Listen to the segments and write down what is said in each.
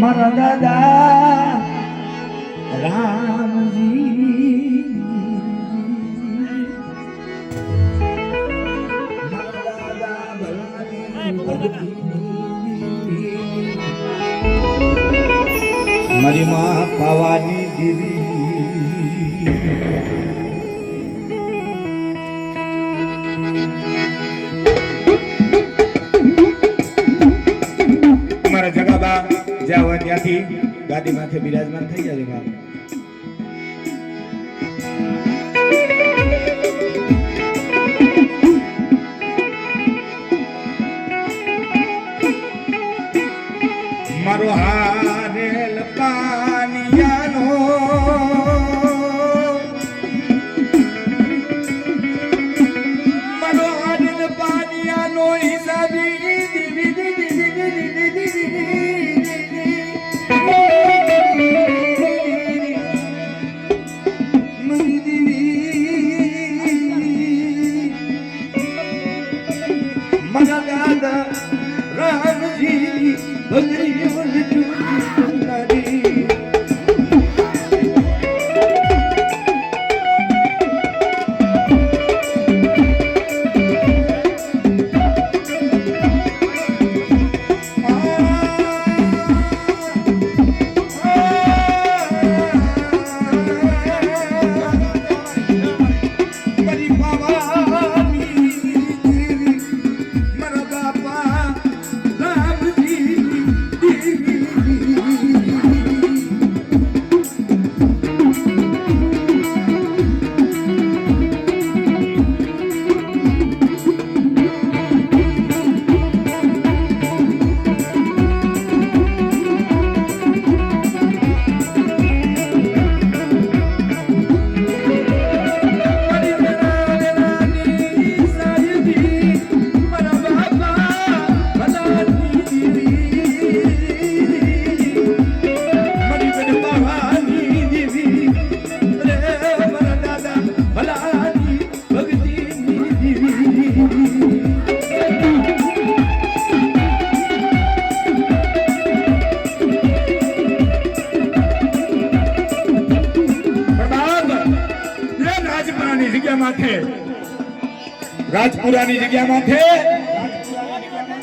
મારા દાદા રામજી મારા દાદા ભલાની ભગતી મારી માં પાવાની દેવી જગાબા જ્યાં હોય ત્યાંથી ગાદી માથે બિરાજમાન થઈ જાય બાપ મારો હારેલ પાનિયાનો મારો હારેલ પાનિયાનો હિસાબી રાજપુરાની જગ્યા માથે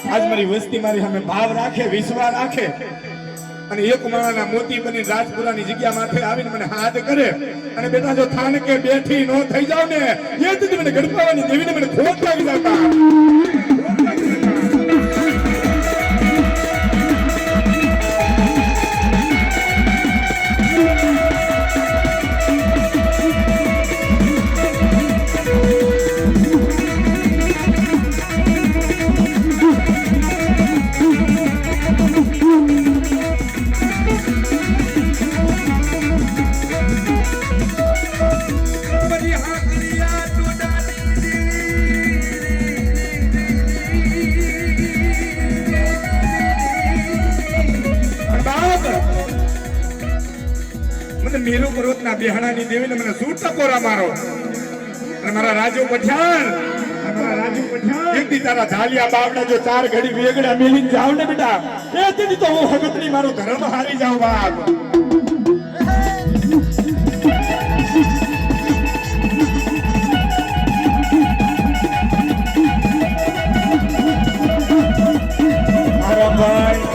આજ મારી વસ્તી મારી સામે ભાવ રાખે વિશ્વાસ રાખે અને એક માળાના મોતી બની રાજપુરાની જગ્યા માથે આવીને મને હાથ કરે અને બેટા જો થાન કે બેઠી નો થઈ જાવ ને એ જ મને ગડપાવાની દેવીને મને ખોટ લાગી જતા મેરુ પર્વતના બેહણાની દેવીને મને શું ટકોરા મારો અને મારા રાજુ પઠાણ એક દી તારા ધાલિયા બાવડા જો ચાર ઘડી વેગડા મેલીને જાવ ને બેટા એ દી તો હું હગતની મારો ધર્મ હારી જાવ બાપ મારા ભાઈ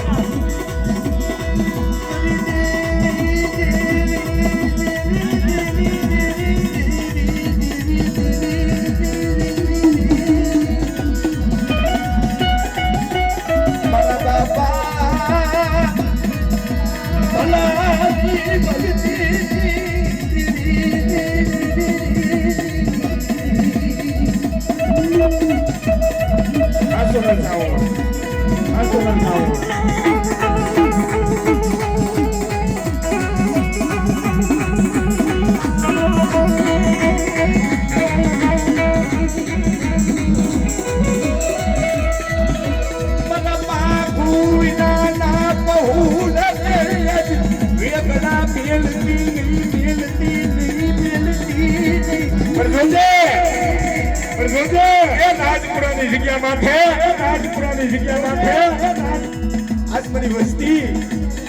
આજ મારી વસ્તી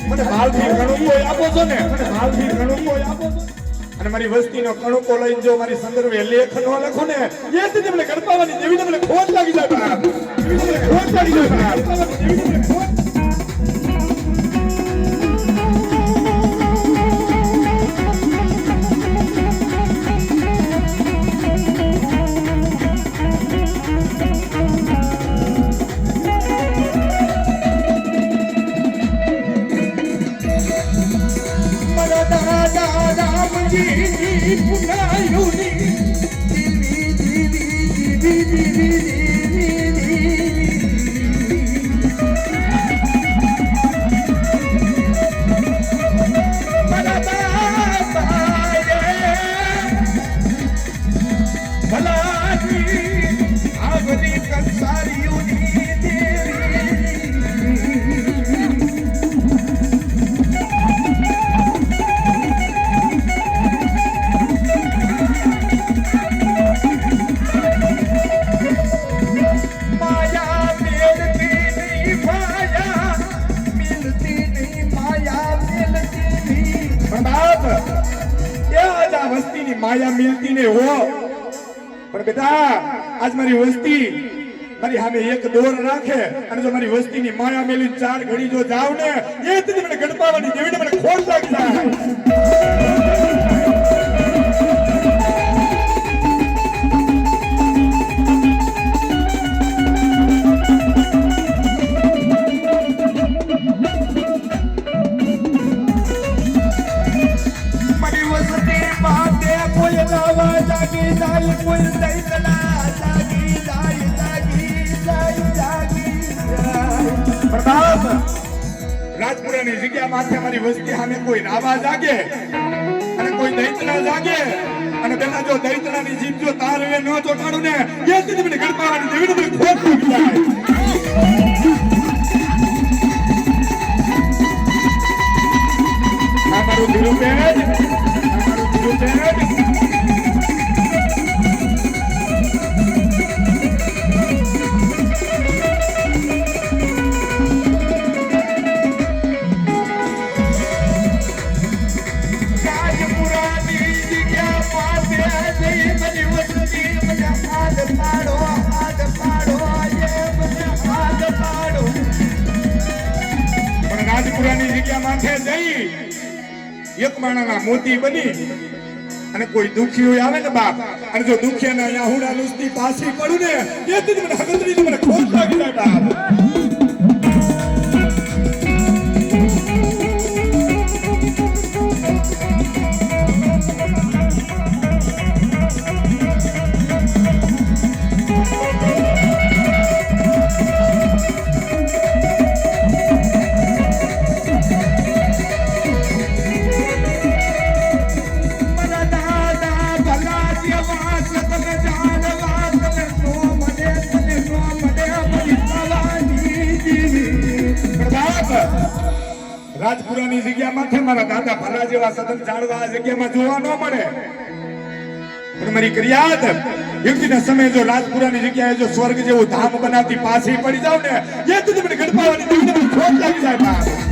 મને ભાવથી કણુકો આપો છો ને, મને ભાવથી કણુકો આપો છો અને મારી વસ્તીનો કણુકો લઈને જો મારી સંદર્ભે લેખ ન લખો ને એથી મને ગણપાવાની દેવીને મને ખોટ લાગી જાય, દેવીને મને ખોટ લાગી જાય, દેવીને મને ખોટ माया मिलती ने हो पर बेटा आज मारी वस्ती मारी हमें एक दौर राखे અને જો મારી વસ્તીની માયા મેલી ચાર ઘડી જો જાવ ને એ જ મને ગણપાવાની દેવીને મને ખોટ લાગી જાય રાજપુરાની જગ્યા માથે મારી વસ્તી સામે કોઈ રાવા જાગે અને કોઈ દૈતણા જાગે અને બેટા જો દૈતણાની જીભ જો તાર હવે ન ચોટાડું ને એ જ મને ગણપાવાની દેવીને મને ખોટ લાગી જાય આ મારું ધીરુપેજ રાજપુરાની જગ્યા માથે જઈ એક માણાના મોતી બની અને કોઈ દુખી આવે ને બાપ અને જો દુખિયાના અહીંયા હુડા લુસ્તી પાછી પડું ને એથી મને હગતરી મને ખોટ લાગી જાય બાપ રાજપુરાની જગ્યા માથે મારા દાદા ભલા જેવા સદન જાળવા આ જગ્યામાં જોવા ન મળે પણ મારી ક્રિયાત યુક્તિના સમયે જો રાજપુરાની જગ્યાએ જો સ્વર્ગ જેવું ધામ બનાવતી પાછી પડી જાવ ને એ તો મને ગણપાવાની દેવીને મને ખોટ લાગી જાય બાપ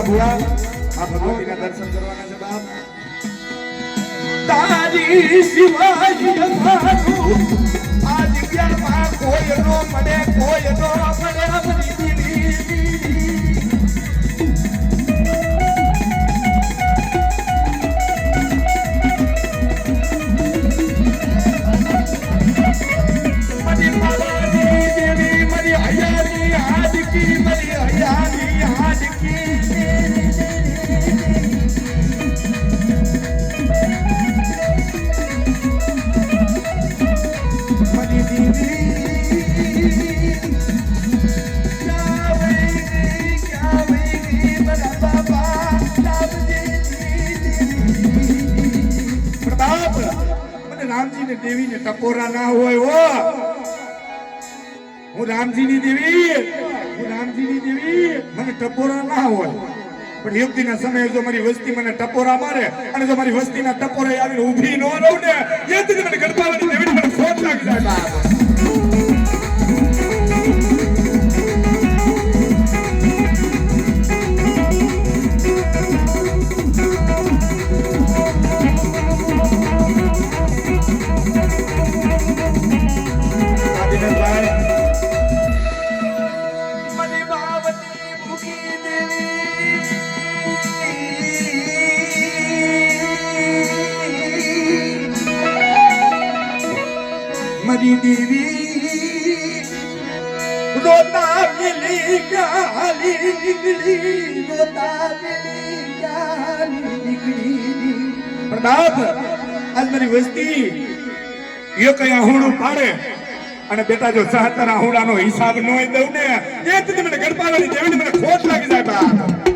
ભુવા આ ભગવતીના દર્શન કરવાના છે બાપ તારી શિવાજી અમારું આ જગ્યામાં કોઈ નો મળે કોઈ નો મળે મને દેવીને ટપોરા ના હોય હો. હું રામજીની દેવી મને ટપોરા ના હોય. પણ યુક્તિના સમયે જો મારી વસ્તી મને ટપોરા મારે અને જો મારી વસ્તીના ટપોરે આવીને ઊભી ન રહું ને એથી મને ગણપાવાની દેવીને મને ખોટ લાગી જાય. દેવી રોતા મિલી ગાલી નીકળી પણ બાપ આજ મારી વસ્તી એ કઈ આહુડું પાડે અને બેટા જો સહતર આહુડાનો હિસાબ ન દઉં ને એ જ મને ગણપાવાની દેવીને મને ખોટ લાગી જાય બાપ.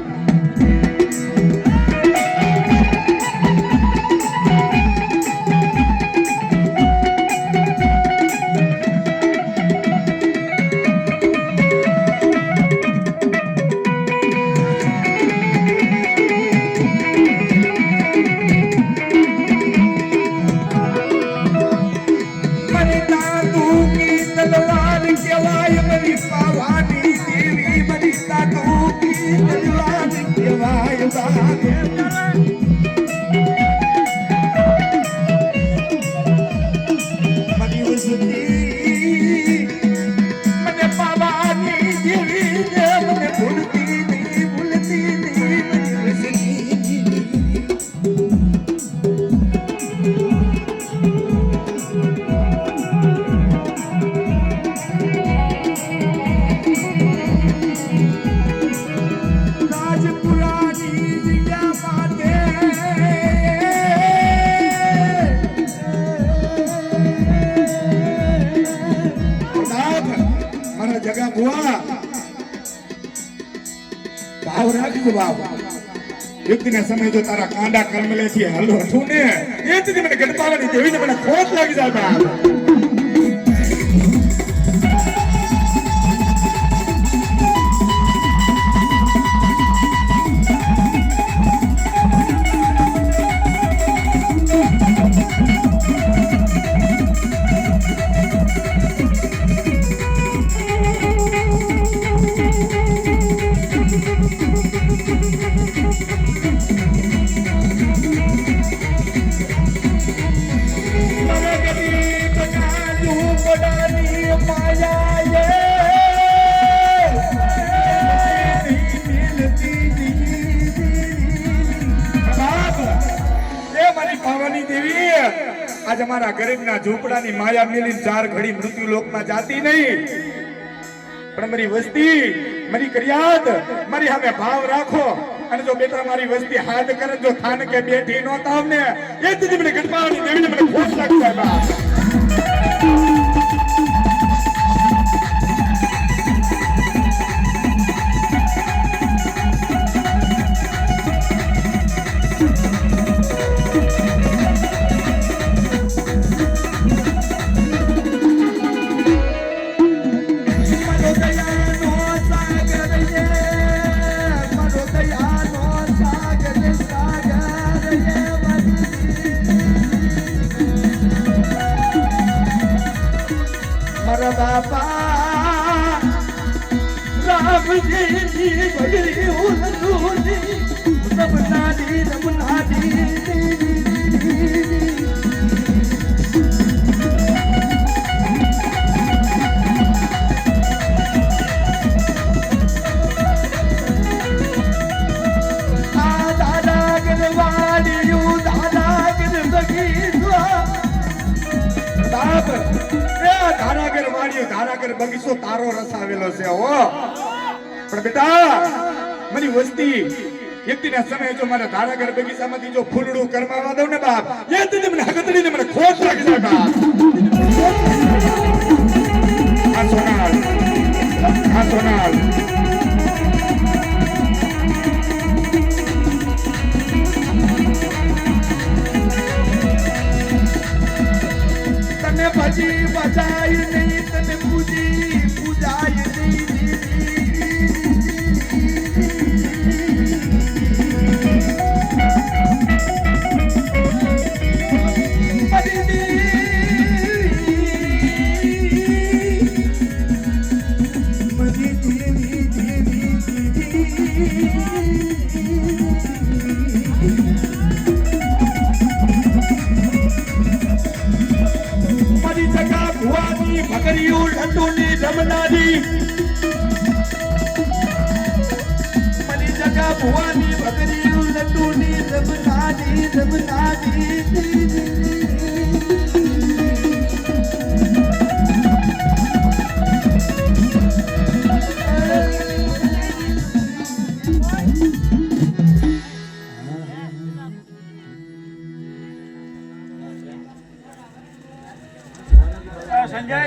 યુક્તિના સમય જો તારા કાંડા કર્મલેથી હલો છું ને એ જ મને ગણપાવાની દેવીને મને ખોટ લાગી જાય. આજ અમારા ગરીબના ઝૂંપડાની માયા મેલી ચાર ઘડી મૃત્યુ લોકમાં જાતી નહીં પણ મારી વસ્તી મારી કરિયાત મારી સામે ભાવ રાખો અને જો બેટા મારી વસ્તી હાથ કરે જો થાન કે બેઠી નો તાવ ને એ જ મને ગણપાવાની દેવીને મને ખોટ લાગી જાય. ધારાગર બગીચો તારો રસ આવેલો છે હો પણ બેટા મારી વસ્તી એકદીના સમયે જો મારા ધારાગર બગીચામાંથી જો ફૂલડું કરમાવા દઉં ને બાપ એ જ મને હગતડીને મને ખોટ લાગી જાય બાપ. આ સોનાલ ભજી બજાય નહીં તને પૂજી પૂજાય નહીં ભગરિયું લંડુની રમનારી મની જગા ભુવાની ભગરિયું લંડુની રમનારી સંજય